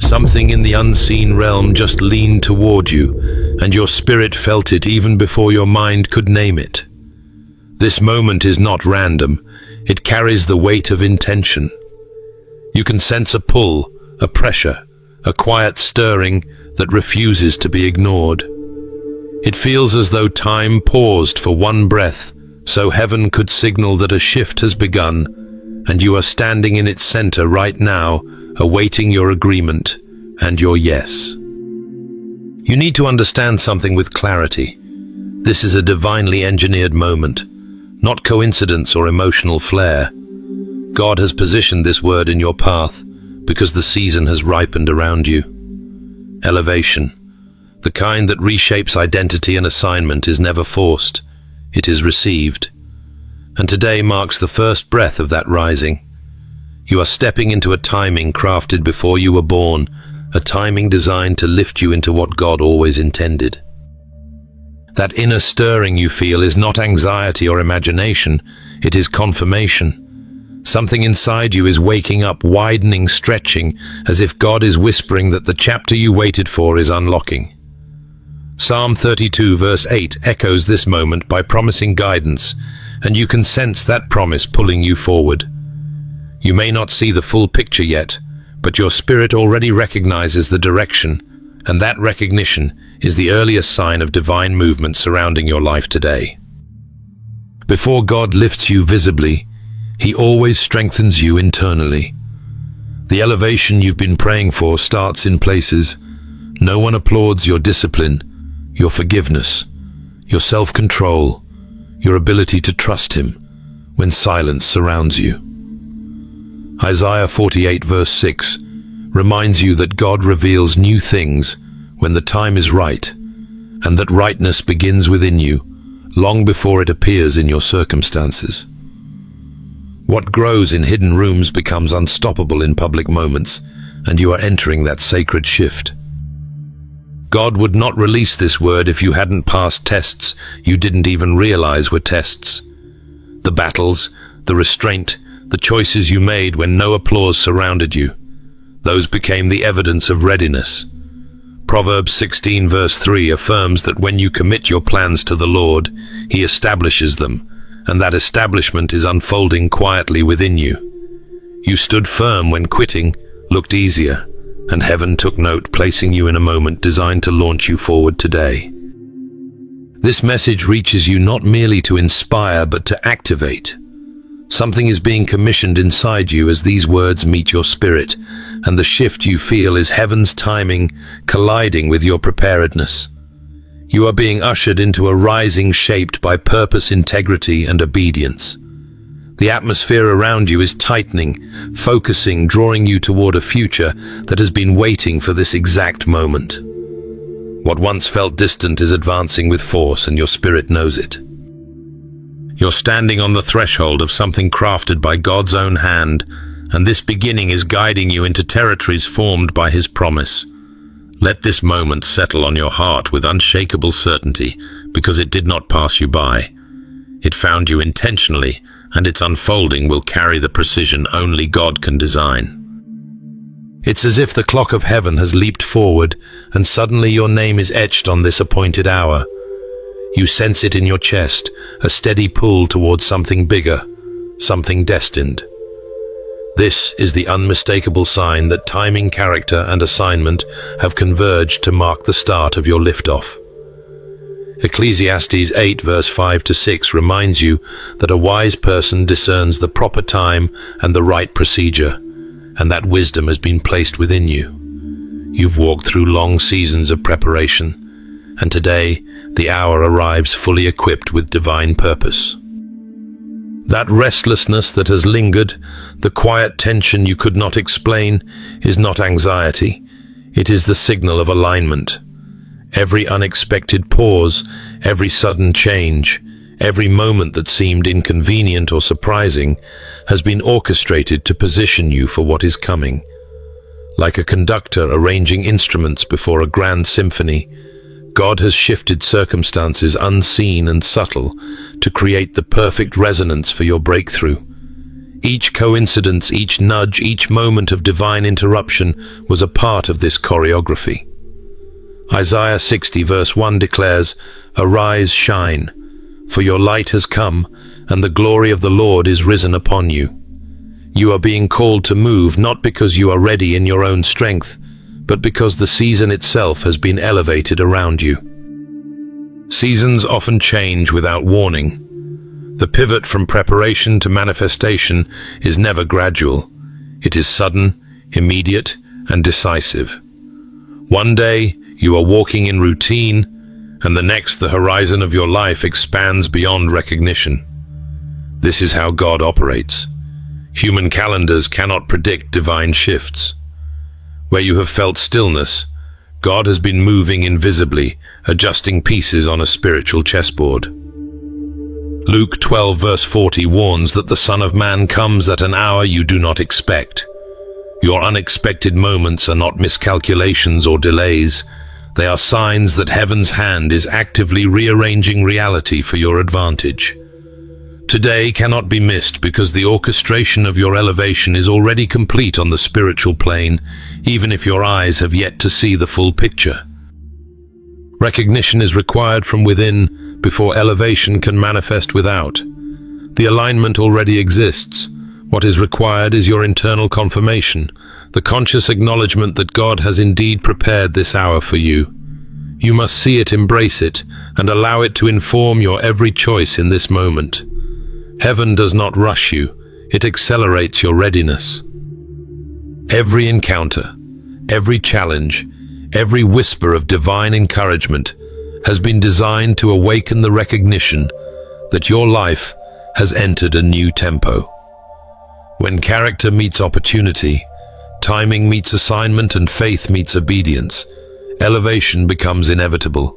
Something in the unseen realm just leaned toward you, and your spirit felt it even before your mind could name it. This moment is not random. It carries the weight of intention. You can sense a pull, a pressure, a quiet stirring that refuses to be ignored. It feels as though time paused for one breath, so heaven could signal that a shift has begun, and you are standing in its center right now, awaiting your agreement and your yes. You need to understand something with clarity. This is a divinely engineered moment, not coincidence or emotional flair. God has positioned this word in your path because the season has ripened around you. Elevation, the kind that reshapes identity and assignment, is never forced. It is received. And today marks the first breath of that rising. You are stepping into a timing crafted before you were born, a timing designed to lift you into what God always intended. That inner stirring you feel is not anxiety or imagination, it is confirmation. Something inside you is waking up, widening, stretching, as if God is whispering that the chapter you waited for is unlocking. Psalm 32 verse 8 echoes this moment by promising guidance, and you can sense that promise pulling you forward. You may not see the full picture yet, but your spirit already recognizes the direction, and that recognition is the earliest sign of divine movement surrounding your life today. Before God lifts you visibly, He always strengthens you internally. The elevation you've been praying for starts in places. No one applauds your discipline, your forgiveness, your self-control, your ability to trust Him when silence surrounds you. Isaiah 48 verse 6 reminds you that God reveals new things when the time is right, and that rightness begins within you long before it appears in your circumstances. What grows in hidden rooms becomes unstoppable in public moments, and you are entering that sacred shift. God would not release this word if you hadn't passed tests you didn't even realize were tests. The battles, the restraint, the choices you made when no applause surrounded you, those became the evidence of readiness. Proverbs 16 verse 3 affirms that when you commit your plans to the Lord, He establishes them, and that establishment is unfolding quietly within you. You stood firm when quitting looked easier, and heaven took note, placing you in a moment designed to launch you forward today. This message reaches you not merely to inspire, but to activate. Something is being commissioned inside you as these words meet your spirit, and the shift you feel is heaven's timing colliding with your preparedness. You are being ushered into a rising shaped by purpose, integrity, and obedience. The atmosphere around you is tightening, focusing, drawing you toward a future that has been waiting for this exact moment. What once felt distant is advancing with force, and your spirit knows it. You're standing on the threshold of something crafted by God's own hand, and this beginning is guiding you into territories formed by His promise. Let this moment settle on your heart with unshakable certainty, because it did not pass you by. It found you intentionally, and its unfolding will carry the precision only God can design. It's as if the clock of heaven has leaped forward, and suddenly your name is etched on this appointed hour. You sense it in your chest, a steady pull towards something bigger, something destined. This is the unmistakable sign that timing, character, and assignment have converged to mark the start of your liftoff. Ecclesiastes 8 verse 5 to 6 reminds you that a wise person discerns the proper time and the right procedure, and that wisdom has been placed within you. You've walked through long seasons of preparation, and today the hour arrives fully equipped with divine purpose. That restlessness that has lingered, the quiet tension you could not explain, is not anxiety. It is the signal of alignment. Every unexpected pause, every sudden change, every moment that seemed inconvenient or surprising has been orchestrated to position you for what is coming. Like a conductor arranging instruments before a grand symphony, God has shifted circumstances unseen and subtle to create the perfect resonance for your breakthrough. Each coincidence, each nudge, each moment of divine interruption was a part of this choreography. Isaiah 60 verse 1 declares, "Arise, shine, for your light has come, and the glory of the Lord is risen upon you." You are being called to move not because you are ready in your own strength, but because the season itself has been elevated around you. Seasons often change without warning. The pivot from preparation to manifestation is never gradual. It is sudden, immediate, and decisive. One day, you are walking in routine, and the next, the horizon of your life expands beyond recognition. This is how God operates. Human calendars cannot predict divine shifts. Where you have felt stillness, God has been moving invisibly, adjusting pieces on a spiritual chessboard. Luke 12 verse 40 warns that the Son of Man comes at an hour you do not expect. Your unexpected moments are not miscalculations or delays. They are signs that heaven's hand is actively rearranging reality for your advantage. Today cannot be missed because the orchestration of your elevation is already complete on the spiritual plane, even if your eyes have yet to see the full picture. Recognition is required from within before elevation can manifest without. The alignment already exists. What is required is your internal confirmation, the conscious acknowledgement that God has indeed prepared this hour for you. You must see it, embrace it, and allow it to inform your every choice in this moment. Heaven does not rush you, it accelerates your readiness. Every encounter, every challenge, every whisper of divine encouragement has been designed to awaken the recognition that your life has entered a new tempo. When character meets opportunity, timing meets assignment, and faith meets obedience, elevation becomes inevitable.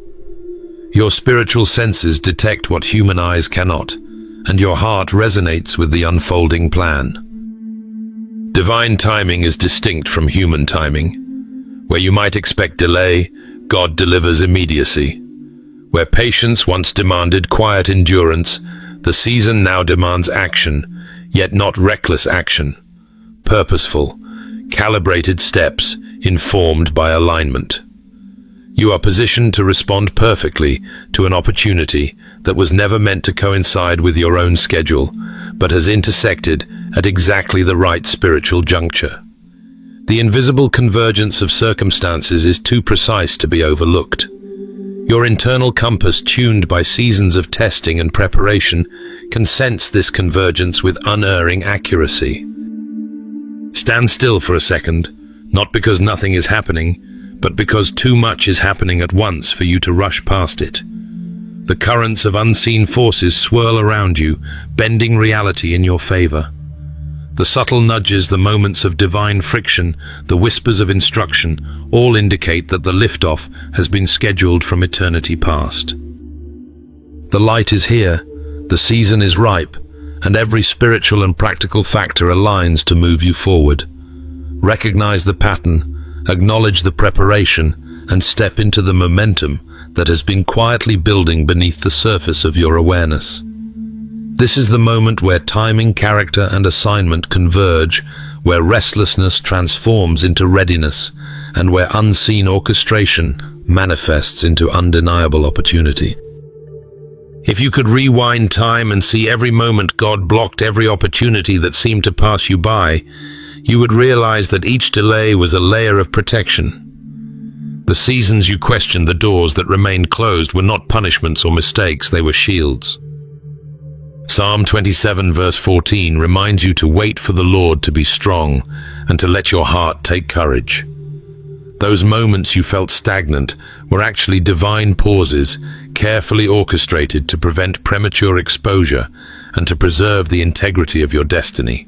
Your spiritual senses detect what human eyes cannot, and your heart resonates with the unfolding plan. Divine timing is distinct from human timing. Where you might expect delay, God delivers immediacy. Where patience once demanded quiet endurance, the season now demands action, yet not reckless action. Purposeful, calibrated steps informed by alignment. You are positioned to respond perfectly to an opportunity that was never meant to coincide with your own schedule, but has intersected at exactly the right spiritual juncture. The invisible convergence of circumstances is too precise to be overlooked. Your internal compass, tuned by seasons of testing and preparation, can sense this convergence with unerring accuracy. Stand still for a second, not because nothing is happening, but because too much is happening at once for you to rush past it. The currents of unseen forces swirl around you, bending reality in your favor. The subtle nudges, the moments of divine friction, the whispers of instruction, all indicate that the liftoff has been scheduled from eternity past. The light is here, the season is ripe, and every spiritual and practical factor aligns to move you forward. Recognize the pattern, acknowledge the preparation, and step into the momentum that has been quietly building beneath the surface of your awareness. This is the moment where timing, character, and assignment converge, where restlessness transforms into readiness, and where unseen orchestration manifests into undeniable opportunity. If you could rewind time and see every moment God blocked every opportunity that seemed to pass you by, you would realize that each delay was a layer of protection. The seasons you questioned, the doors that remained closed, were not punishments or mistakes, they were shields. Psalm 27 verse 14 reminds you to wait for the Lord, to be strong, and to let your heart take courage. Those moments you felt stagnant were actually divine pauses, carefully orchestrated to prevent premature exposure and to preserve the integrity of your destiny.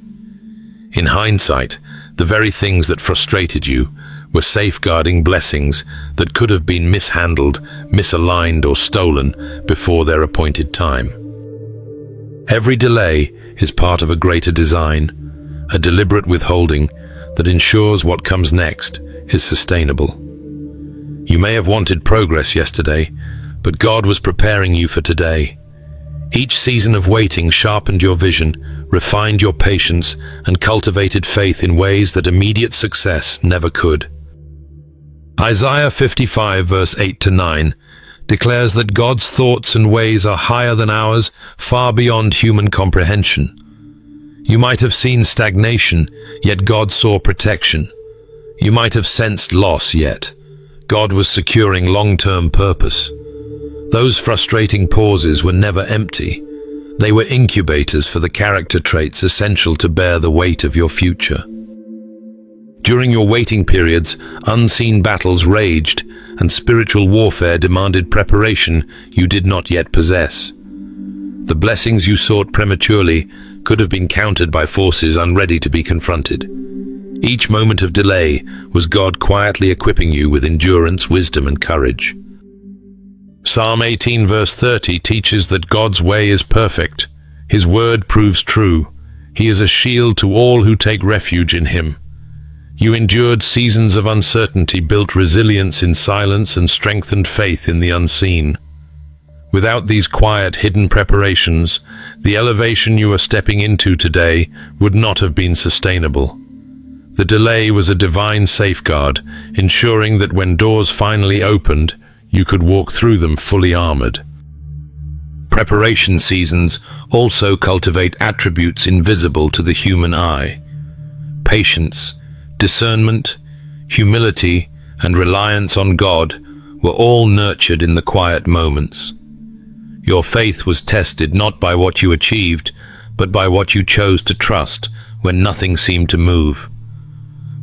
In hindsight, the very things that frustrated you were safeguarding blessings that could have been mishandled, misaligned, or stolen before their appointed time. Every delay is part of a greater design, a deliberate withholding that ensures what comes next is sustainable. You may have wanted progress yesterday, but God was preparing you for today. Each season of waiting sharpened your vision, refined your patience, and cultivated faith in ways that immediate success never could. Isaiah 55 verse 8-9 declares that God's thoughts and ways are higher than ours, far beyond human comprehension. You might have seen stagnation, yet God saw protection. You might have sensed loss, yet God was securing long-term purpose. Those frustrating pauses were never empty. They were incubators for the character traits essential to bear the weight of your future. During your waiting periods, unseen battles raged, and spiritual warfare demanded preparation you did not yet possess. The blessings you sought prematurely could have been countered by forces unready to be confronted. Each moment of delay was God quietly equipping you with endurance, wisdom, and courage. Psalm 18 verse 30 teaches that God's way is perfect. His word proves true. He is a shield to all who take refuge in him. You endured seasons of uncertainty, built resilience in silence, and strengthened faith in the unseen. Without these quiet, hidden preparations, the elevation you are stepping into today would not have been sustainable. The delay was a divine safeguard, ensuring that when doors finally opened, you could walk through them fully armored. Preparation seasons also cultivate attributes invisible to the human eye. Patience, discernment, humility, and reliance on God were all nurtured in the quiet moments. Your faith was tested not by what you achieved, but by what you chose to trust when nothing seemed to move.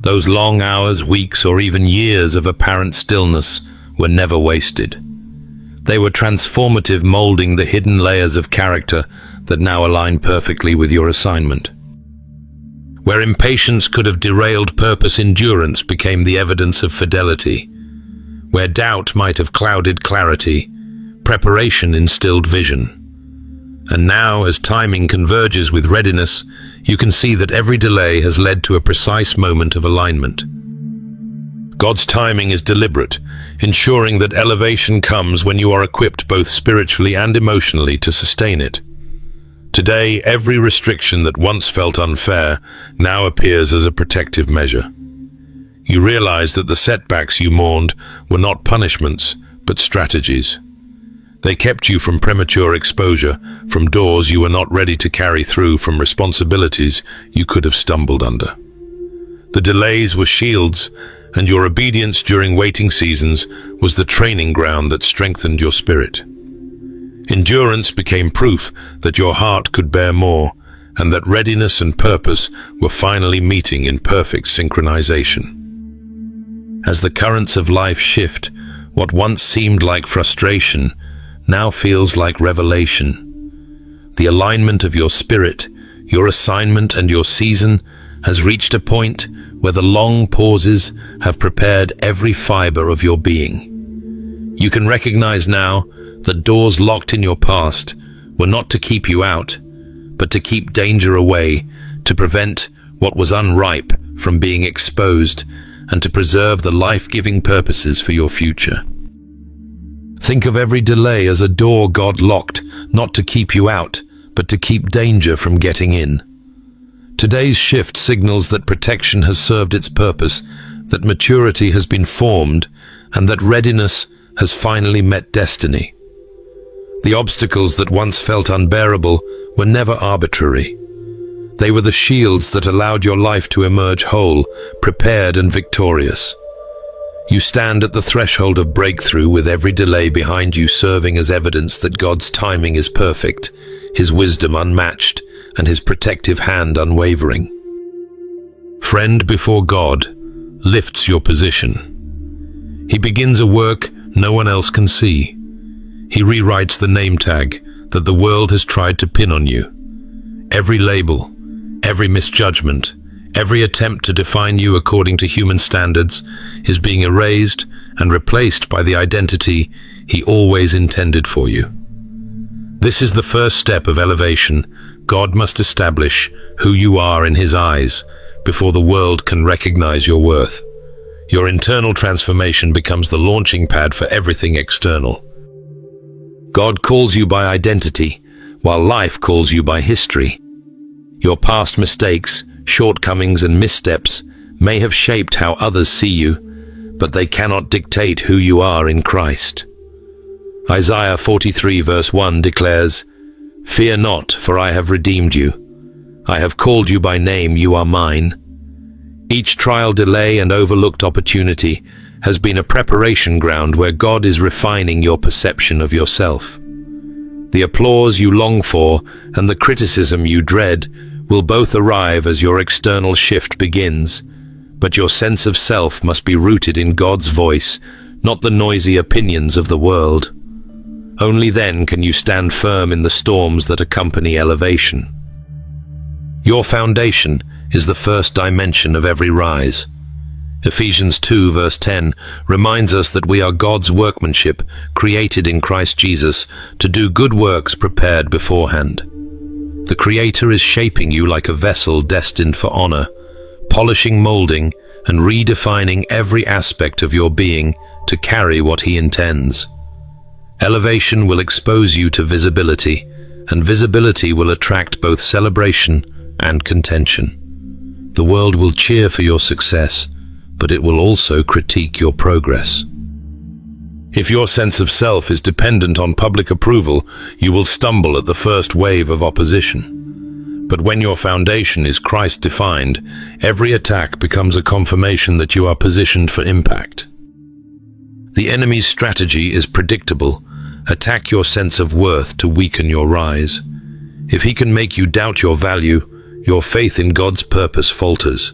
Those long hours, weeks, or even years of apparent stillness were never wasted. They were transformative, molding the hidden layers of character that now align perfectly with your assignment. Where impatience could have derailed purpose, endurance became the evidence of fidelity. Where doubt might have clouded clarity, preparation instilled vision. And now, as timing converges with readiness, you can see that every delay has led to a precise moment of alignment. God's timing is deliberate, ensuring that elevation comes when you are equipped both spiritually and emotionally to sustain it. Today, every restriction that once felt unfair now appears as a protective measure. You realize that the setbacks you mourned were not punishments, but strategies. They kept you from premature exposure, from doors you were not ready to carry through, from responsibilities you could have stumbled under. The delays were shields, and your obedience during waiting seasons was the training ground that strengthened your spirit. Endurance became proof that your heart could bear more, and that readiness and purpose were finally meeting in perfect synchronization. As the currents of life shift, what once seemed like frustration now feels like revelation. The alignment of your spirit, your assignment, and your season has reached a point where the long pauses have prepared every fiber of your being. You can recognize now that doors locked in your past were not to keep you out, but to keep danger away, to prevent what was unripe from being exposed, and to preserve the life-giving purposes for your future. Think of every delay as a door God locked, not to keep you out, but to keep danger from getting in. Today's shift signals that protection has served its purpose, that maturity has been formed, and that readiness has finally met destiny. The obstacles that once felt unbearable were never arbitrary. They were the shields that allowed your life to emerge whole, prepared, and victorious. You stand at the threshold of breakthrough, with every delay behind you serving as evidence that God's timing is perfect, His wisdom unmatched, and His protective hand unwavering. Friend before God lifts your position. He begins a work no one else can see. He rewrites the name tag that the world has tried to pin on you. Every label, every misjudgment, every attempt to define you according to human standards is being erased and replaced by the identity He always intended for you. This is the first step of elevation. God must establish who you are in His eyes before the world can recognize your worth. Your internal transformation becomes the launching pad for everything external. God calls you by identity, while life calls you by history. Your past mistakes, shortcomings, and missteps may have shaped how others see you, but they cannot dictate who you are in Christ. Isaiah 43 verse 1 declares, "Fear not, for I have redeemed you. I have called you by name, you are mine." Each trial, delay, and overlooked opportunity has been a preparation ground where God is refining your perception of yourself. The applause you long for and the criticism you dread will both arrive as your external shift begins, but your sense of self must be rooted in God's voice, not the noisy opinions of the world. Only then can you stand firm in the storms that accompany elevation. Your foundation is the first dimension of every rise. Ephesians 2 verse 10 reminds us that we are God's workmanship, created in Christ Jesus, to do good works prepared beforehand. The Creator is shaping you like a vessel destined for honor, polishing, molding, and redefining every aspect of your being to carry what He intends. Elevation will expose you to visibility, and visibility will attract both celebration and contention. The world will cheer for your success, but it will also critique your progress. If your sense of self is dependent on public approval, you will stumble at the first wave of opposition. But when your foundation is Christ-defined, every attack becomes a confirmation that you are positioned for impact. The enemy's strategy is predictable. Attack your sense of worth to weaken your rise. If he can make you doubt your value, your faith in God's purpose falters.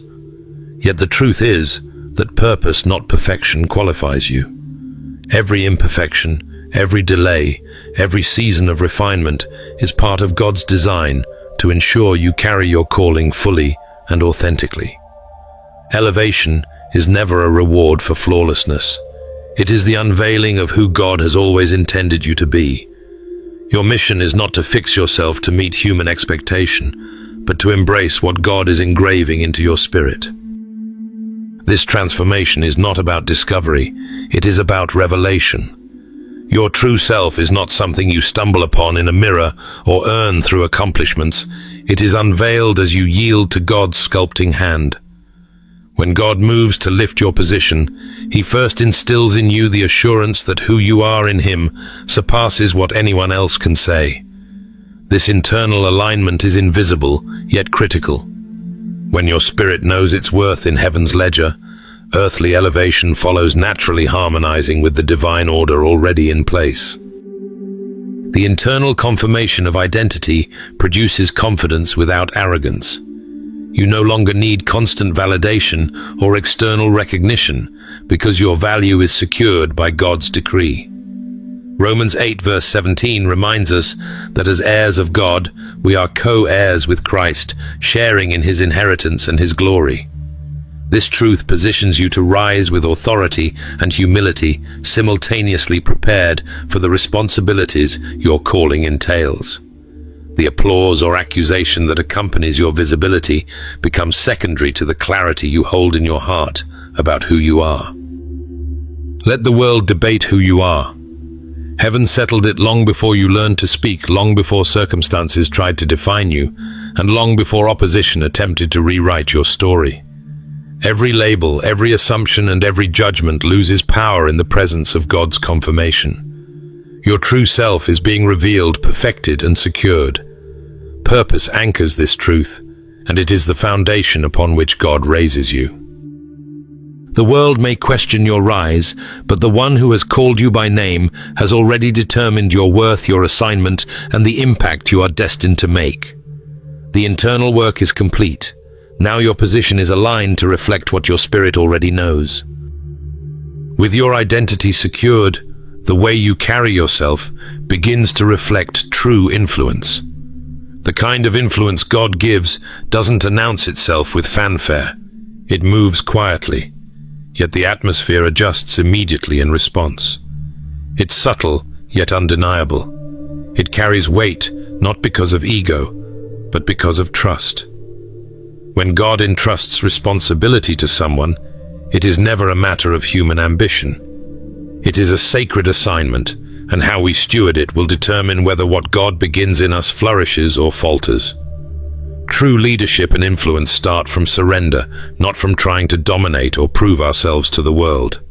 Yet the truth is that purpose, not perfection, qualifies you. Every imperfection, every delay, every season of refinement is part of God's design to ensure you carry your calling fully and authentically. Elevation is never a reward for flawlessness. It is the unveiling of who God has always intended you to be. Your mission is not to fix yourself to meet human expectation, but to embrace what God is engraving into your spirit. This transformation is not about discovery, it is about revelation. Your true self is not something you stumble upon in a mirror or earn through accomplishments. It is unveiled as you yield to God's sculpting hand. When God moves to lift your position, He first instills in you the assurance that who you are in Him surpasses what anyone else can say. This internal alignment is invisible, yet critical. When your spirit knows its worth in heaven's ledger, earthly elevation follows naturally, harmonizing with the divine order already in place. The internal confirmation of identity produces confidence without arrogance. You no longer need constant validation or external recognition because your value is secured by God's decree. Romans 8 verse 17 reminds us that as heirs of God, we are co-heirs with Christ, sharing in His inheritance and His glory. This truth positions you to rise with authority and humility, simultaneously prepared for the responsibilities your calling entails. The applause or accusation that accompanies your visibility becomes secondary to the clarity you hold in your heart about who you are. Let the world debate who you are. Heaven settled it long before you learned to speak, long before circumstances tried to define you, and long before opposition attempted to rewrite your story. Every label, every assumption, and every judgment loses power in the presence of God's confirmation. Your true self is being revealed, perfected, and secured. Purpose anchors this truth, and it is the foundation upon which God raises you. The world may question your rise, but the one who has called you by name has already determined your worth, your assignment, and the impact you are destined to make. The internal work is complete. Now your position is aligned to reflect what your spirit already knows. With your identity secured, the way you carry yourself begins to reflect true influence. The kind of influence God gives doesn't announce itself with fanfare. It moves quietly, yet the atmosphere adjusts immediately in response. It's subtle, yet undeniable. It carries weight, not because of ego, but because of trust. When God entrusts responsibility to someone, it is never a matter of human ambition. It is a sacred assignment, and how we steward it will determine whether what God begins in us flourishes or falters. True leadership and influence start from surrender, not from trying to dominate or prove ourselves to the world.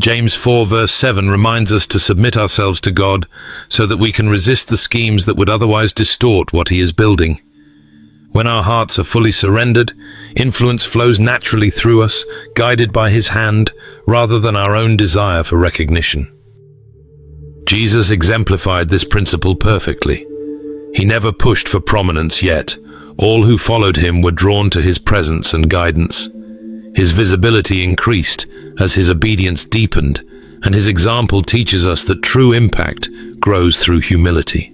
James 4 verse 7 reminds us to submit ourselves to God so that we can resist the schemes that would otherwise distort what He is building. When our hearts are fully surrendered, influence flows naturally through us, guided by His hand, rather than our own desire for recognition. Jesus exemplified this principle perfectly. He never pushed for prominence, yet all who followed Him were drawn to His presence and guidance. His visibility increased as His obedience deepened, and His example teaches us that true impact grows through humility.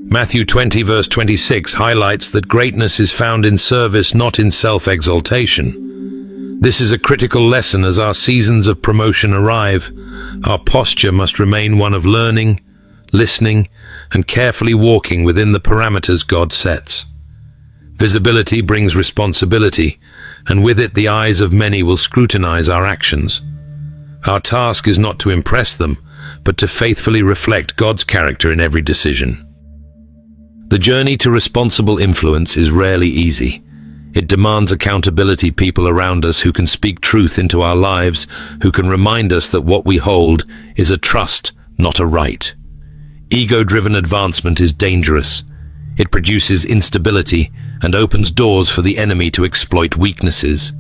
Matthew 20 verse 26 highlights that greatness is found in service, not in self-exaltation. This is a critical lesson as our seasons of promotion arrive. Our posture must remain one of learning, listening, and carefully walking within the parameters God sets. Visibility brings responsibility, and with it the eyes of many will scrutinize our actions. Our task is not to impress them, but to faithfully reflect God's character in every decision. The journey to responsible influence is rarely easy. It demands accountability, people around us who can speak truth into our lives, who can remind us that what we hold is a trust, not a right. Ego-driven advancement is dangerous. It produces instability and opens doors for the enemy to exploit weaknesses.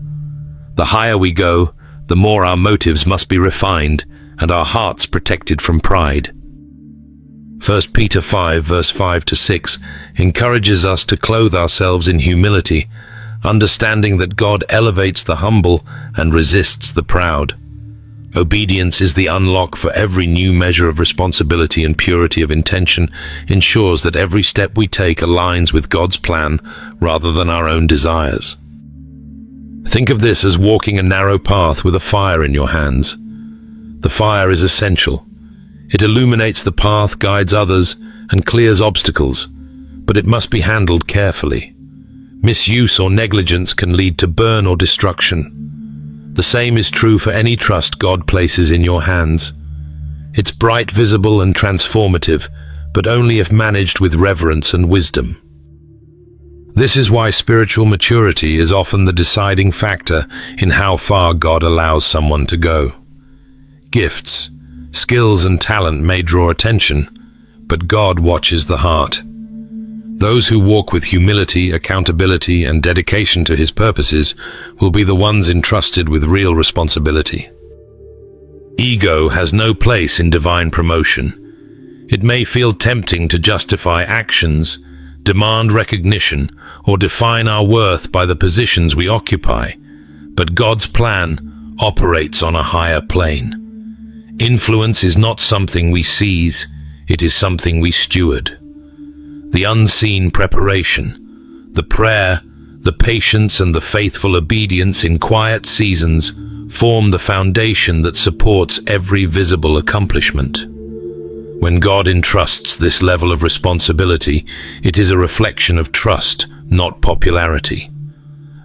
The higher we go, the more our motives must be refined and our hearts protected from pride. 1 Peter 5 verse 5 to 6 encourages us to clothe ourselves in humility, understanding that God elevates the humble and resists the proud. Obedience is the unlock for every new measure of responsibility, and purity of intention ensures that every step we take aligns with God's plan rather than our own desires. Think of this as walking a narrow path with a fire in your hands. The fire is essential. It illuminates the path, guides others, and clears obstacles, but it must be handled carefully. Misuse or negligence can lead to burn or destruction. The same is true for any trust God places in your hands. It's bright, visible, and transformative, but only if managed with reverence and wisdom. This is why spiritual maturity is often the deciding factor in how far God allows someone to go. Gifts, skills, and talent may draw attention, but God watches the heart. Those who walk with humility, accountability, and dedication to His purposes will be the ones entrusted with real responsibility. Ego has no place in divine promotion. It may feel tempting to justify actions, demand recognition, or define our worth by the positions we occupy, but God's plan operates on a higher plane. Influence is not something we seize, it is something we steward. The unseen preparation, the prayer, the patience, and the faithful obedience in quiet seasons form the foundation that supports every visible accomplishment. When God entrusts this level of responsibility, it is a reflection of trust, not popularity.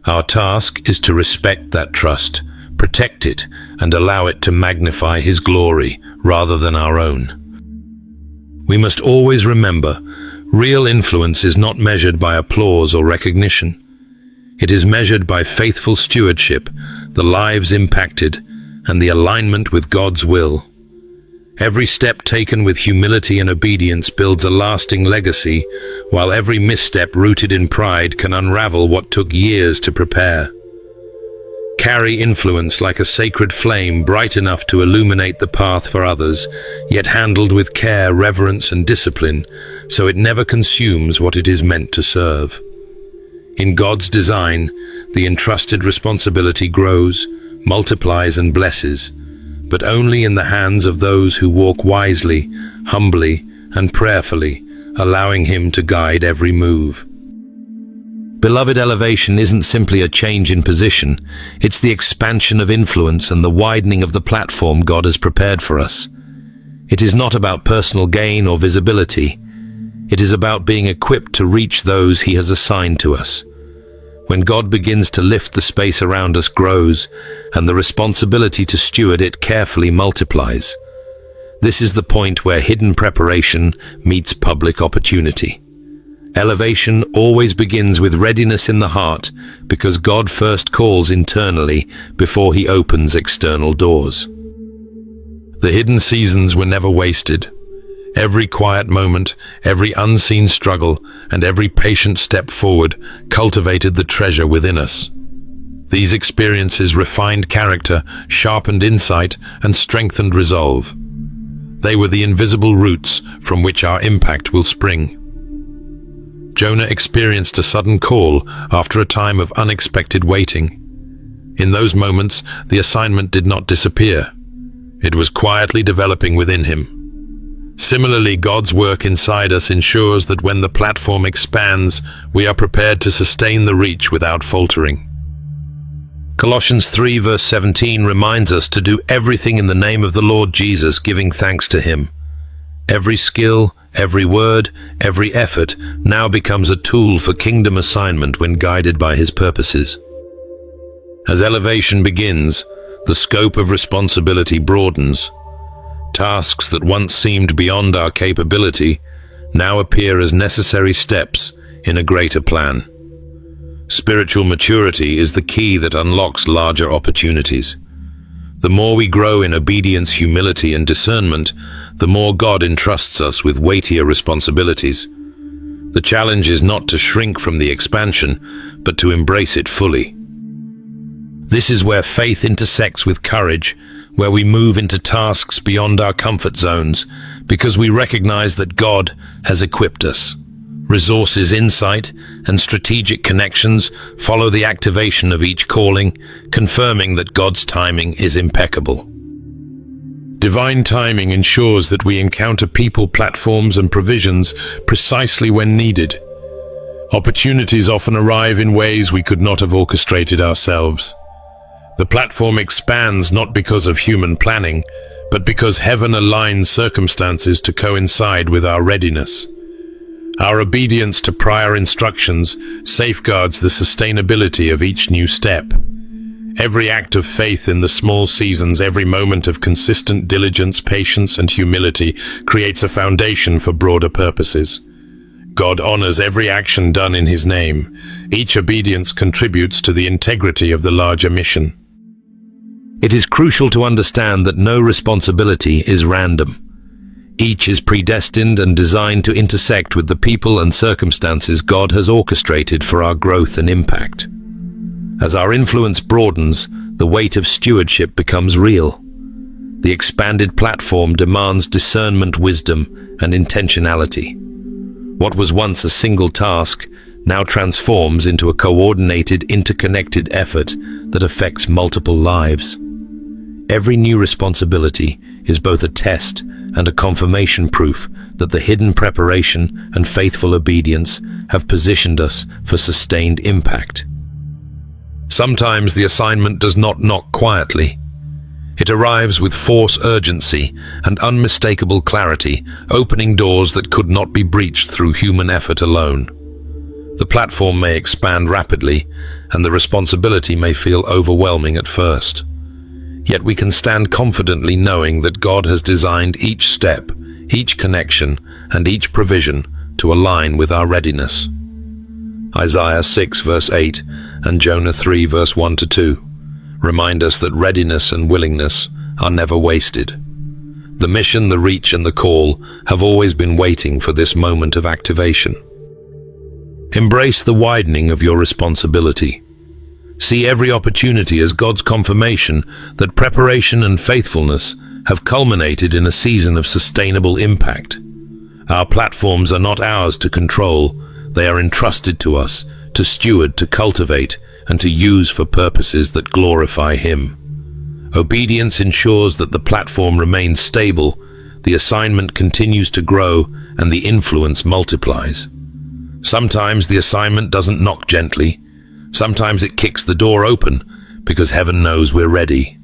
Our task is to respect that trust, protect it, and allow it to magnify His glory rather than our own. We must always remember, real influence is not measured by applause or recognition. It is measured by faithful stewardship, the lives impacted, and the alignment with God's will. Every step taken with humility and obedience builds a lasting legacy, while every misstep rooted in pride can unravel what took years to prepare. Carry influence like a sacred flame, bright enough to illuminate the path for others, yet handled with care, reverence, and discipline, so it never consumes what it is meant to serve. In God's design, the entrusted responsibility grows, multiplies, and blesses, but only in the hands of those who walk wisely, humbly, and prayerfully, allowing Him to guide every move. Beloved, elevation isn't simply a change in position, it's the expansion of influence and the widening of the platform God has prepared for us. It is not about personal gain or visibility. It is about being equipped to reach those He has assigned to us. When God begins to lift, the space around us grows, and the responsibility to steward it carefully multiplies. This is the point where hidden preparation meets public opportunity. Elevation always begins with readiness in the heart, because God first calls internally before he opens external doors. The hidden seasons were never wasted. Every quiet moment, every unseen struggle, and every patient step forward cultivated the treasure within us. These experiences refined character, sharpened insight, and strengthened resolve. They were the invisible roots from which our impact will spring. Jonah experienced a sudden call after a time of unexpected waiting. In those moments, the assignment did not disappear. It was quietly developing within him. Similarly, God's work inside us ensures that when the platform expands, we are prepared to sustain the reach without faltering. Colossians 3 verse 17 reminds us to do everything in the name of the Lord Jesus, giving thanks to him. Every skill, every word, every effort now becomes a tool for kingdom assignment when guided by his purposes. As elevation begins, the scope of responsibility broadens. Tasks that once seemed beyond our capability now appear as necessary steps in a greater plan. Spiritual maturity is the key that unlocks larger opportunities. The more we grow in obedience, humility, and discernment, the more God entrusts us with weightier responsibilities. The challenge is not to shrink from the expansion, but to embrace it fully. This is where faith intersects with courage, where we move into tasks beyond our comfort zones, because we recognize that God has equipped us. Resources, insight, and strategic connections follow the activation of each calling, confirming that God's timing is impeccable. Divine timing ensures that we encounter people, platforms, and provisions precisely when needed. Opportunities often arrive in ways we could not have orchestrated ourselves. The platform expands not because of human planning, but because heaven aligns circumstances to coincide with our readiness. Our obedience to prior instructions safeguards the sustainability of each new step. Every act of faith in the small seasons, every moment of consistent diligence, patience, and humility creates a foundation for broader purposes. God honors every action done in his name. Each obedience contributes to the integrity of the larger mission. It is crucial to understand that no responsibility is random. Each is predestined and designed to intersect with the people and circumstances God has orchestrated for our growth and impact. As our influence broadens, the weight of stewardship becomes real. The expanded platform demands discernment, wisdom, and intentionality. What was once a single task now transforms into a coordinated, interconnected effort that affects multiple lives. Every new responsibility is both a test and a confirmation proof that the hidden preparation and faithful obedience have positioned us for sustained impact. Sometimes the assignment does not knock quietly. It arrives with force, urgency, and unmistakable clarity, opening doors that could not be breached through human effort alone. The platform may expand rapidly, and the responsibility may feel overwhelming at first. Yet we can stand confidently knowing that God has designed each step, each connection, and each provision to align with our readiness. Isaiah 6 verse 8 and Jonah 3 verse 1 to 2 remind us that readiness and willingness are never wasted. The mission, the reach, and the call have always been waiting for this moment of activation. Embrace the widening of your responsibility. See every opportunity as God's confirmation that preparation and faithfulness have culminated in a season of sustainable impact. Our platforms are not ours to control. They are entrusted to us, to steward, to cultivate, and to use for purposes that glorify Him. Obedience ensures that the platform remains stable, the assignment continues to grow, and the influence multiplies. Sometimes the assignment doesn't knock gently. Sometimes it kicks the door open, because heaven knows we're ready.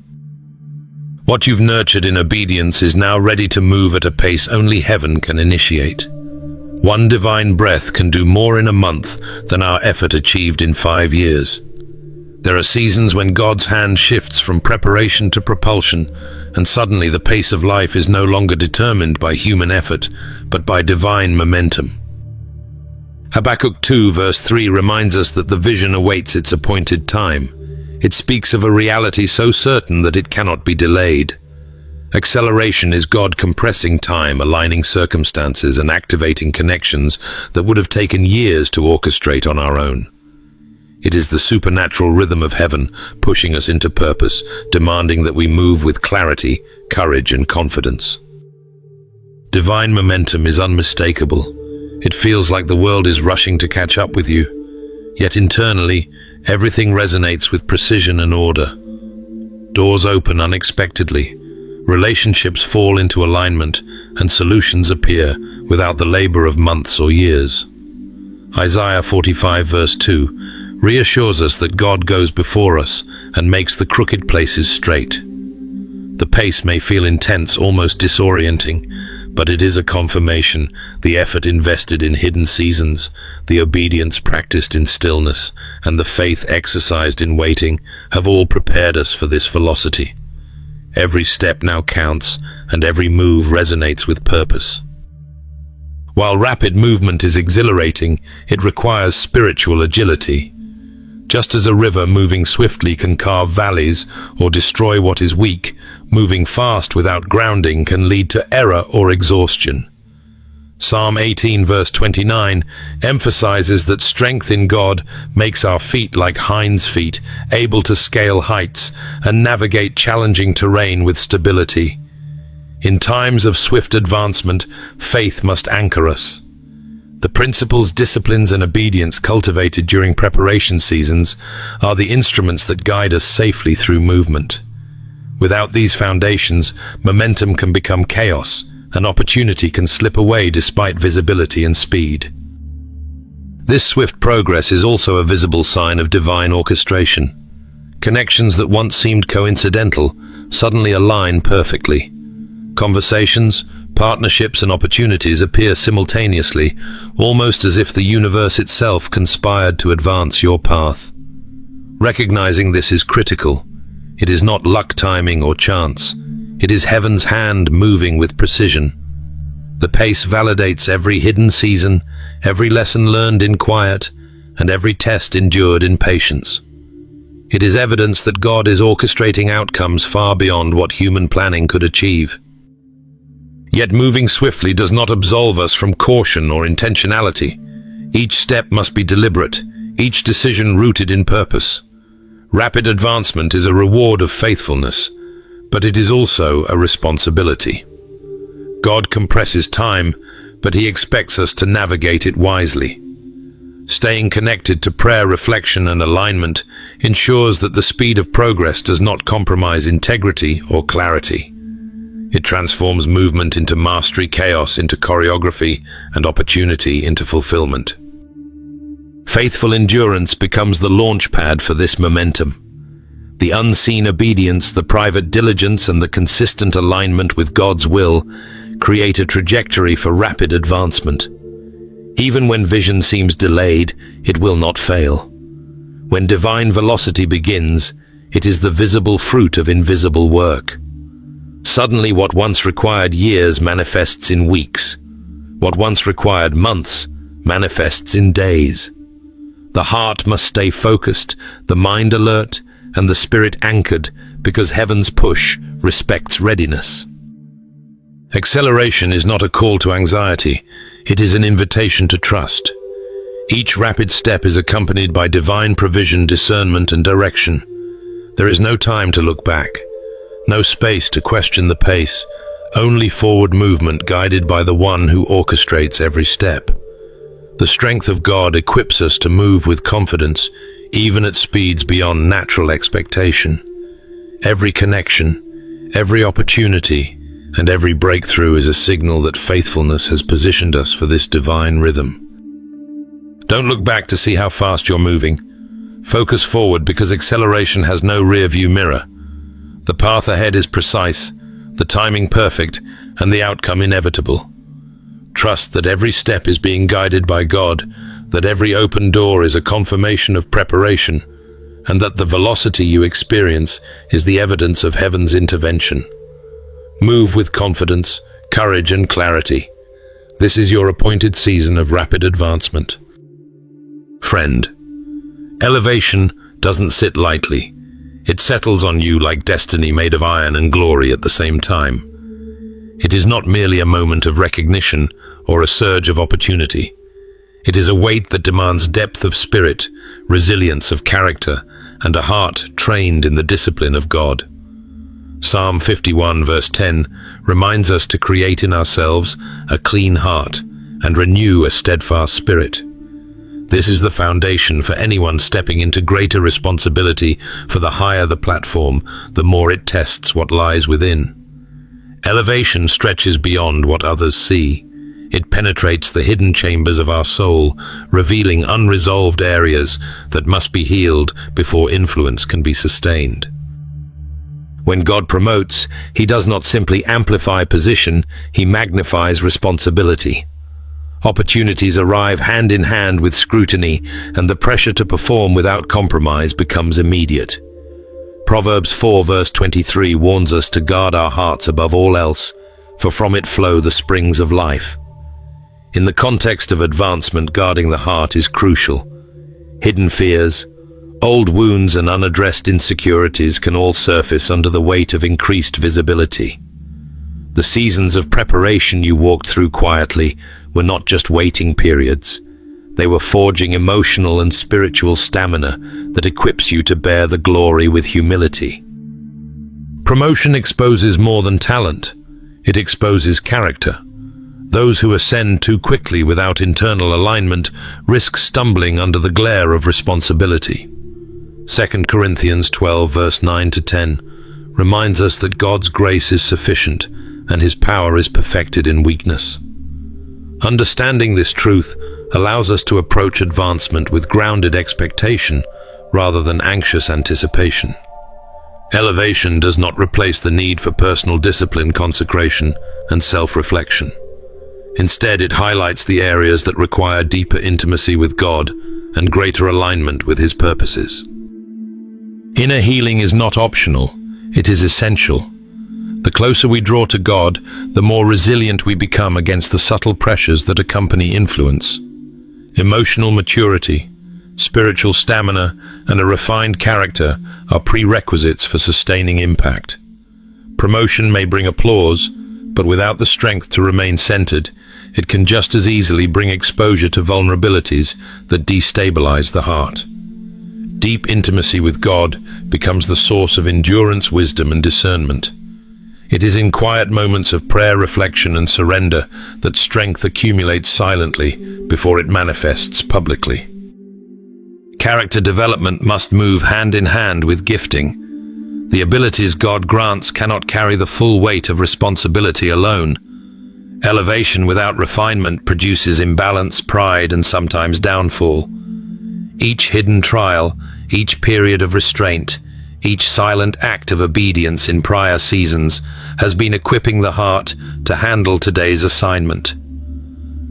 What you've nurtured in obedience is now ready to move at a pace only heaven can initiate. One divine breath can do more in a month than our effort achieved in 5 years. There are seasons when God's hand shifts from preparation to propulsion, and suddenly the pace of life is no longer determined by human effort, but by divine momentum. Habakkuk 2 verse 3 reminds us that the vision awaits its appointed time. It speaks of a reality so certain that it cannot be delayed. Acceleration is God compressing time, aligning circumstances, and activating connections that would have taken years to orchestrate on our own. It is the supernatural rhythm of heaven pushing us into purpose, demanding that we move with clarity, courage, and confidence. Divine momentum is unmistakable. It feels like the world is rushing to catch up with you. Yet internally, everything resonates with precision and order. Doors open unexpectedly. Relationships fall into alignment, and solutions appear without the labor of months or years. Isaiah 45 verse 2 reassures us that God goes before us and makes the crooked places straight. The pace may feel intense, almost disorienting, but it is a confirmation. The effort invested in hidden seasons, the obedience practiced in stillness, and the faith exercised in waiting have all prepared us for this velocity. Every step now counts, and every move resonates with purpose. While rapid movement is exhilarating, it requires spiritual agility. Just as a river moving swiftly can carve valleys or destroy what is weak, moving fast without grounding can lead to error or exhaustion. Psalm 18 verse 29 emphasizes that strength in God makes our feet like hinds' feet, able to scale heights and navigate challenging terrain with stability. In times of swift advancement, faith must anchor us. The principles, disciplines, and obedience cultivated during preparation seasons are the instruments that guide us safely through movement. Without these foundations, momentum can become chaos, and opportunity can slip away despite visibility and speed. This swift progress is also a visible sign of divine orchestration. Connections that once seemed coincidental suddenly align perfectly. Conversations, partnerships, and opportunities appear simultaneously, almost as if the universe itself conspired to advance your path. Recognizing this is critical. It is not luck, timing, or chance. It is heaven's hand moving with precision. The pace validates every hidden season, every lesson learned in quiet, and every test endured in patience. It is evidence that God is orchestrating outcomes far beyond what human planning could achieve. Yet moving swiftly does not absolve us from caution or intentionality. Each step must be deliberate, each decision rooted in purpose. Rapid advancement is a reward of faithfulness, but it is also a responsibility. God compresses time, but He expects us to navigate it wisely. Staying connected to prayer, reflection, and alignment ensures that the speed of progress does not compromise integrity or clarity. It transforms movement into mastery, chaos into choreography, and opportunity into fulfillment. Faithful endurance becomes the launch pad for this momentum. The unseen obedience, the private diligence, and the consistent alignment with God's will create a trajectory for rapid advancement. Even when vision seems delayed, it will not fail. When divine velocity begins, it is the visible fruit of invisible work. Suddenly, what once required years manifests in weeks. What once required months manifests in days. The heart must stay focused, the mind alert, and the spirit anchored, because heaven's push respects readiness. Acceleration is not a call to anxiety, it is an invitation to trust. Each rapid step is accompanied by divine provision, discernment, and direction. There is no time to look back, no space to question the pace, only forward movement guided by the one who orchestrates every step. The strength of God equips us to move with confidence, even at speeds beyond natural expectation. Every connection, every opportunity, and every breakthrough is a signal that faithfulness has positioned us for this divine rhythm. Don't look back to see how fast you're moving. Focus forward, because acceleration has no rear-view mirror. The path ahead is precise, the timing perfect, and the outcome inevitable. Trust that every step is being guided by God, that every open door is a confirmation of preparation, and that the velocity you experience is the evidence of heaven's intervention. Move with confidence, courage, and clarity. This is your appointed season of rapid advancement. Friend, elevation doesn't sit lightly. It settles on you like destiny made of iron and glory at the same time. It is not merely a moment of recognition or a surge of opportunity. It is a weight that demands depth of spirit, resilience of character, and a heart trained in the discipline of God. Psalm 51 verse 10 reminds us to create in ourselves a clean heart and renew a steadfast spirit. This is the foundation for anyone stepping into greater responsibility, for the higher the platform, the more it tests what lies within. Elevation stretches beyond what others see. It penetrates the hidden chambers of our soul, revealing unresolved areas that must be healed before influence can be sustained. When God promotes, He does not simply amplify position, He magnifies responsibility. Opportunities arrive hand in hand with scrutiny, and the pressure to perform without compromise becomes immediate. Proverbs 4 verse 23 warns us to guard our hearts above all else, for from it flow the springs of life. In the context of advancement, guarding the heart is crucial. Hidden fears, old wounds and unaddressed insecurities can all surface under the weight of increased visibility. The seasons of preparation you walked through quietly were not just waiting periods. They were forging emotional and spiritual stamina that equips you to bear the glory with humility. Promotion exposes more than talent. It exposes character. Those who ascend too quickly without internal alignment risk stumbling under the glare of responsibility. 2 Corinthians 12 verse 9 to 10 reminds us that God's grace is sufficient and His power is perfected in weakness. Understanding this truth allows us to approach advancement with grounded expectation rather than anxious anticipation. Elevation does not replace the need for personal discipline, consecration, and self-reflection. Instead, it highlights the areas that require deeper intimacy with God and greater alignment with His purposes. Inner healing is not optional, it is essential. The closer we draw to God, the more resilient we become against the subtle pressures that accompany influence. Emotional maturity, spiritual stamina, and a refined character are prerequisites for sustaining impact. Promotion may bring applause, but without the strength to remain centered, it can just as easily bring exposure to vulnerabilities that destabilize the heart. Deep intimacy with God becomes the source of endurance, wisdom, and discernment. It is in quiet moments of prayer, reflection, and surrender that strength accumulates silently before it manifests publicly. Character development must move hand in hand with gifting. The abilities God grants cannot carry the full weight of responsibility alone. Elevation without refinement produces imbalance, pride, and sometimes downfall. Each hidden trial, each period of restraint, each silent act of obedience in prior seasons has been equipping the heart to handle today's assignment.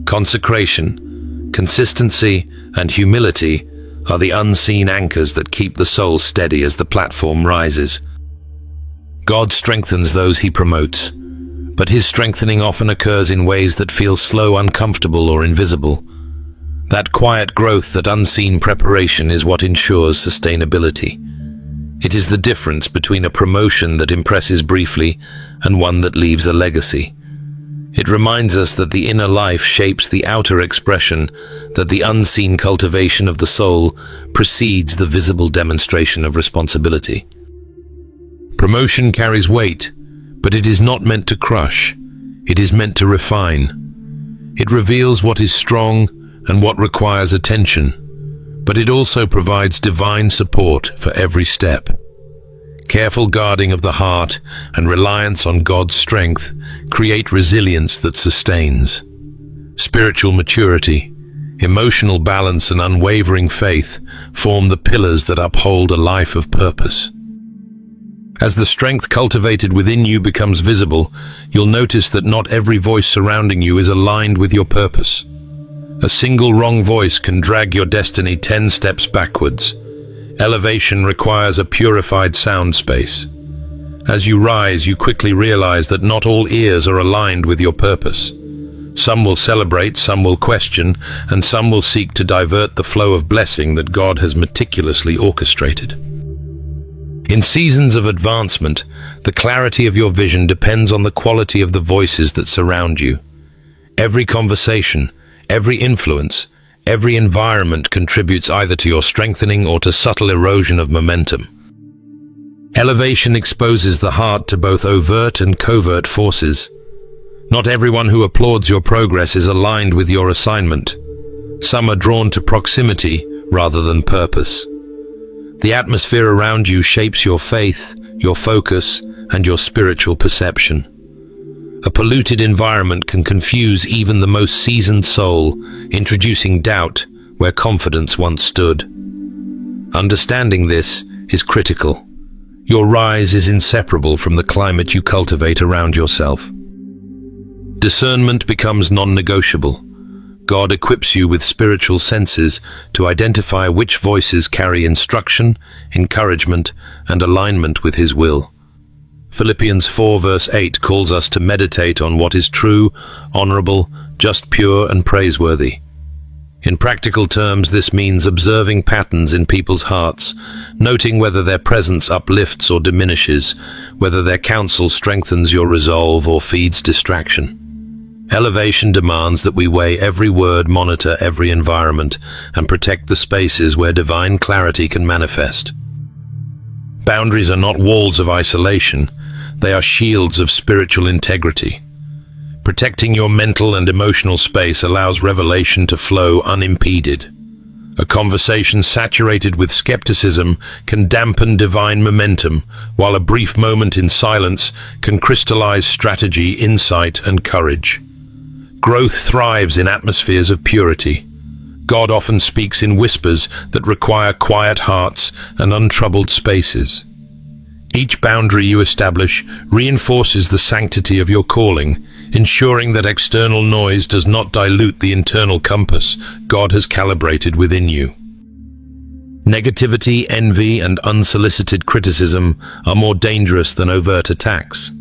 Consecration, consistency, and humility are the unseen anchors that keep the soul steady as the platform rises. God strengthens those He promotes, but His strengthening often occurs in ways that feel slow, uncomfortable, or invisible. That quiet growth, that unseen preparation is what ensures sustainability. It is the difference between a promotion that impresses briefly and one that leaves a legacy. It reminds us that the inner life shapes the outer expression, that the unseen cultivation of the soul precedes the visible demonstration of responsibility. Promotion carries weight, but it is not meant to crush. It is meant to refine. It reveals what is strong and what requires attention, but it also provides divine support for every step. Careful guarding of the heart and reliance on God's strength create resilience that sustains. Spiritual maturity, emotional balance, and unwavering faith form the pillars that uphold a life of purpose. As the strength cultivated within you becomes visible, you'll notice that not every voice surrounding you is aligned with your purpose. A single wrong voice can drag your destiny 10 steps backwards. Elevation requires a purified sound space. As you rise, you quickly realize that not all ears are aligned with your purpose. Some will celebrate, some will question, and some will seek to divert the flow of blessing that God has meticulously orchestrated. In seasons of advancement, the clarity of your vision depends on the quality of the voices that surround you. Every conversation, every influence, every environment contributes either to your strengthening or to subtle erosion of momentum. Elevation exposes the heart to both overt and covert forces. Not everyone who applauds your progress is aligned with your assignment. Some are drawn to proximity rather than purpose. The atmosphere around you shapes your faith, your focus, and your spiritual perception. A polluted environment can confuse even the most seasoned soul, introducing doubt where confidence once stood. Understanding this is critical. Your rise is inseparable from the climate you cultivate around yourself. Discernment becomes non-negotiable. God equips you with spiritual senses to identify which voices carry instruction, encouragement, and alignment with His will. Philippians 4 verse 8 calls us to meditate on what is true, honorable, just, pure, and praiseworthy. In practical terms, this means observing patterns in people's hearts, noting whether their presence uplifts or diminishes, whether their counsel strengthens your resolve or feeds distraction. Elevation demands that we weigh every word, monitor every environment, and protect the spaces where divine clarity can manifest. Boundaries are not walls of isolation, they are shields of spiritual integrity. Protecting your mental and emotional space allows revelation to flow unimpeded. A conversation saturated with skepticism can dampen divine momentum, while a brief moment in silence can crystallize strategy, insight, and courage. Growth thrives in atmospheres of purity. God often speaks in whispers that require quiet hearts and untroubled spaces. Each boundary you establish reinforces the sanctity of your calling, ensuring that external noise does not dilute the internal compass God has calibrated within you. Negativity, envy, and unsolicited criticism are more dangerous than overt attacks.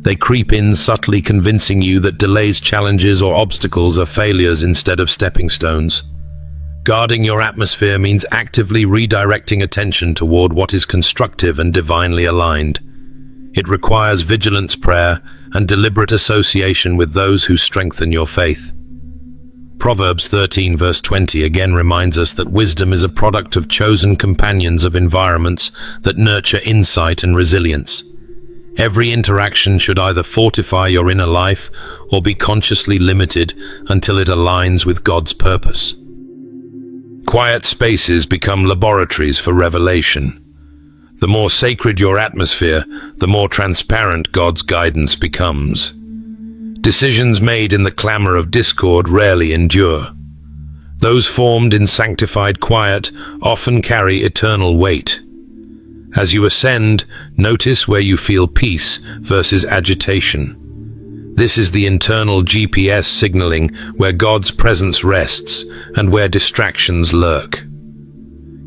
They creep in subtly, convincing you that delays, challenges, or obstacles are failures instead of stepping stones. Guarding your atmosphere means actively redirecting attention toward what is constructive and divinely aligned. It requires vigilance, prayer, and deliberate association with those who strengthen your faith. Proverbs 13 verse 20 again reminds us that wisdom is a product of chosen companions of environments that nurture insight and resilience. Every interaction should either fortify your inner life or be consciously limited until it aligns with God's purpose. Quiet spaces become laboratories for revelation. The more sacred your atmosphere, the more transparent God's guidance becomes. Decisions made in the clamor of discord rarely endure. Those formed in sanctified quiet often carry eternal weight. As you ascend, notice where you feel peace versus agitation. This is the internal GPS signaling where God's presence rests and where distractions lurk.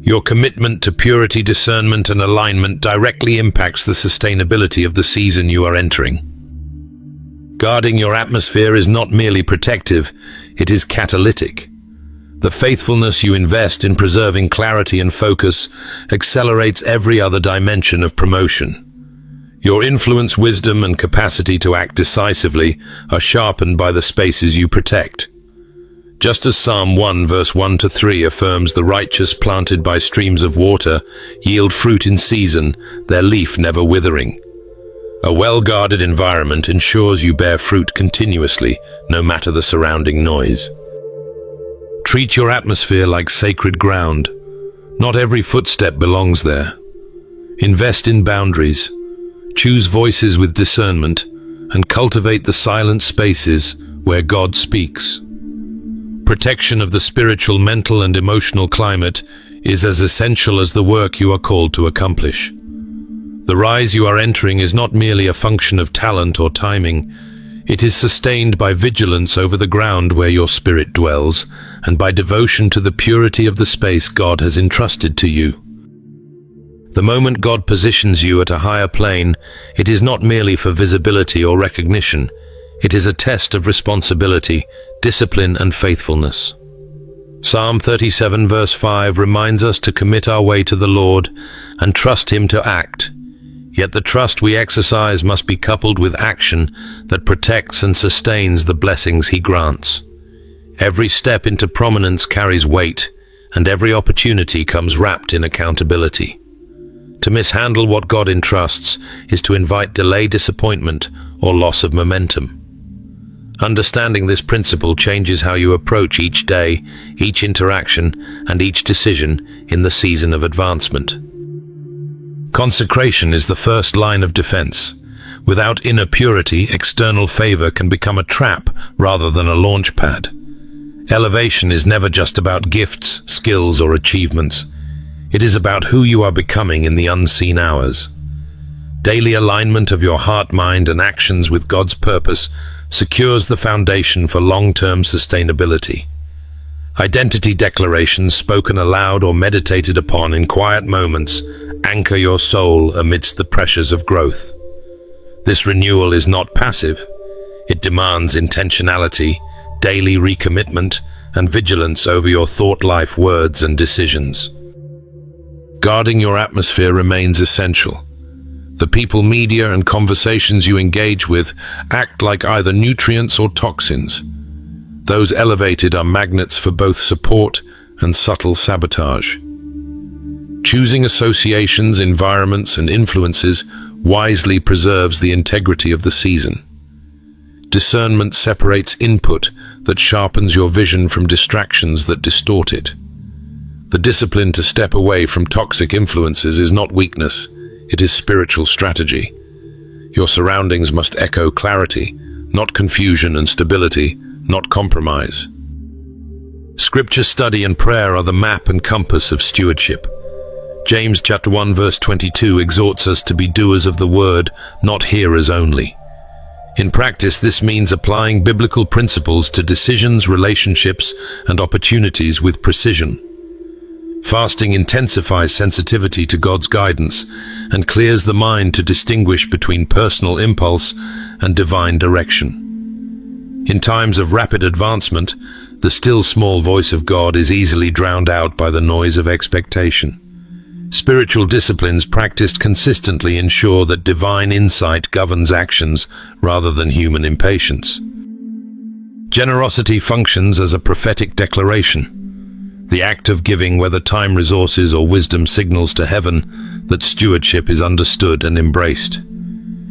Your commitment to purity, discernment, and alignment directly impacts the sustainability of the season you are entering. Guarding your atmosphere is not merely protective, it is catalytic. The faithfulness you invest in preserving clarity and focus accelerates every other dimension of promotion. Your influence, wisdom, and capacity to act decisively are sharpened by the spaces you protect. Just as Psalm 1 verse 1 to 3 affirms, the righteous planted by streams of water yield fruit in season, their leaf never withering. A well-guarded environment ensures you bear fruit continuously, no matter the surrounding noise. Treat your atmosphere like sacred ground. Not every footstep belongs there. Invest in boundaries. Choose voices with discernment and cultivate the silent spaces where God speaks. Protection of the spiritual, mental, and emotional climate is as essential as the work you are called to accomplish. The rise you are entering is not merely a function of talent or timing. It is sustained by vigilance over the ground where your spirit dwells, and by devotion to the purity of the space God has entrusted to you. The moment God positions you at a higher plane, it is not merely for visibility or recognition. It is a test of responsibility, discipline, and faithfulness. Psalm 37 verse 5 reminds us to commit our way to the Lord and trust Him to act. Yet the trust we exercise must be coupled with action that protects and sustains the blessings He grants. Every step into prominence carries weight, and every opportunity comes wrapped in accountability. To mishandle what God entrusts is to invite delay, disappointment, or loss of momentum. Understanding this principle changes how you approach each day, each interaction, and each decision in the season of advancement. Consecration is the first line of defense. Without inner purity, external favor can become a trap rather than a launch pad. Elevation is never just about gifts, skills, or achievements. It is about who you are becoming in the unseen hours. Daily alignment of your heart, mind, and actions with God's purpose secures the foundation for long-term sustainability. Identity declarations spoken aloud or meditated upon in quiet moments anchor your soul amidst the pressures of growth. This renewal is not passive. It demands intentionality, daily recommitment, and vigilance over your thought life, words, and decisions. Guarding your atmosphere remains essential. The people, media, and conversations you engage with act like either nutrients or toxins. Those elevated are magnets for both support and subtle sabotage. Choosing associations, environments, and influences wisely preserves the integrity of the season. Discernment separates input that sharpens your vision from distractions that distort it. The discipline to step away from toxic influences is not weakness, it is spiritual strategy. Your surroundings must echo clarity, not confusion, and stability, not compromise. Scripture study and prayer are the map and compass of stewardship. James chapter 1 verse 22 exhorts us to be doers of the word, not hearers only. In practice, this means applying biblical principles to decisions, relationships, and opportunities with precision. Fasting intensifies sensitivity to God's guidance and clears the mind to distinguish between personal impulse and divine direction. In times of rapid advancement, the still small voice of God is easily drowned out by the noise of expectation. Spiritual disciplines practiced consistently ensure that divine insight governs actions rather than human impatience. Generosity functions as a prophetic declaration. The act of giving, whether time, resources, or wisdom, signals to heaven that stewardship is understood and embraced.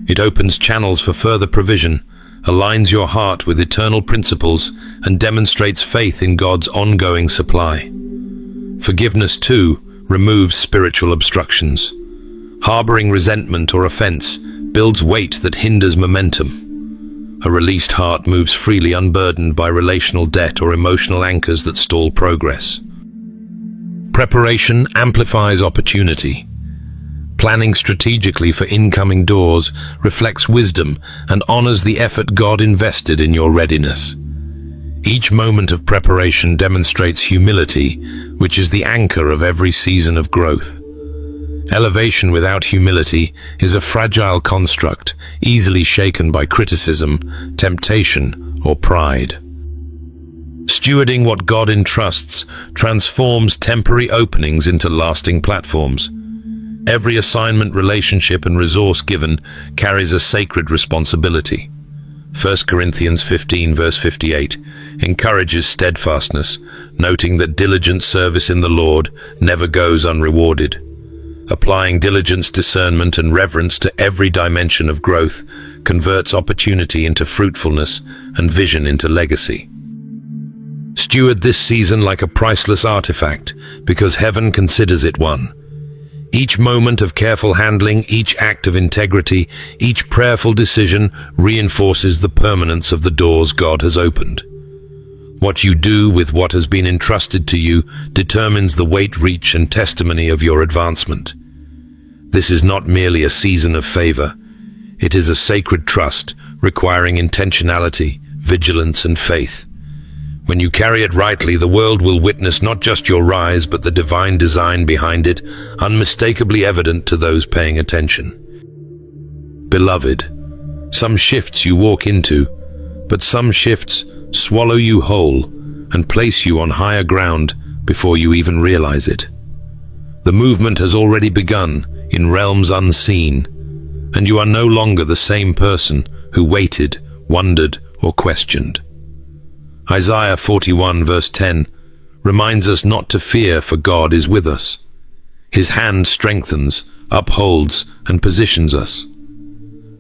It opens channels for further provision, aligns your heart with eternal principles, and demonstrates faith in God's ongoing supply. Forgiveness, too, removes spiritual obstructions. Harboring resentment or offense builds weight that hinders momentum. A released heart moves freely, unburdened by relational debt or emotional anchors that stall progress. Preparation amplifies opportunity. Planning strategically for incoming doors reflects wisdom and honors the effort God invested in your readiness. Each moment of preparation demonstrates humility, which is the anchor of every season of growth. Elevation without humility is a fragile construct, easily shaken by criticism, temptation, or pride. Stewarding what God entrusts transforms temporary openings into lasting platforms. Every assignment, relationship, and resource given carries a sacred responsibility. 1 Corinthians 15 verse 58 encourages steadfastness, noting that diligent service in the Lord never goes unrewarded. Applying diligence, discernment, and reverence to every dimension of growth converts opportunity into fruitfulness and vision into legacy. Steward this season like a priceless artifact, because heaven considers it one. Each moment of careful handling, each act of integrity, each prayerful decision reinforces the permanence of the doors God has opened. What you do with what has been entrusted to you determines the weight, reach, and testimony of your advancement. This is not merely a season of favor. It is a sacred trust requiring intentionality, vigilance, and faith. When you carry it rightly, the world will witness not just your rise, but the divine design behind it, unmistakably evident to those paying attention. Beloved, some shifts you walk into but some shifts swallow you whole and place you on higher ground before you even realize it. The movement has already begun in realms unseen, and you are no longer the same person who waited, wondered, or questioned. Isaiah 41 verse 10 reminds us not to fear, for God is with us. His hand strengthens, upholds, and positions us.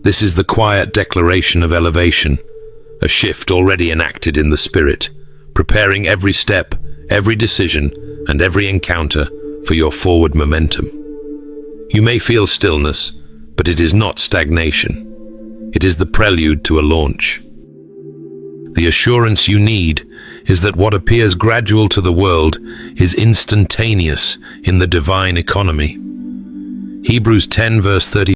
This is the quiet declaration of elevation, a shift already enacted in the spirit, preparing every step, every decision, and every encounter for your forward momentum. You may feel stillness, but it is not stagnation. It is the prelude to a launch. The assurance you need is that what appears gradual to the world is instantaneous in the divine economy. Hebrews 10 verse 30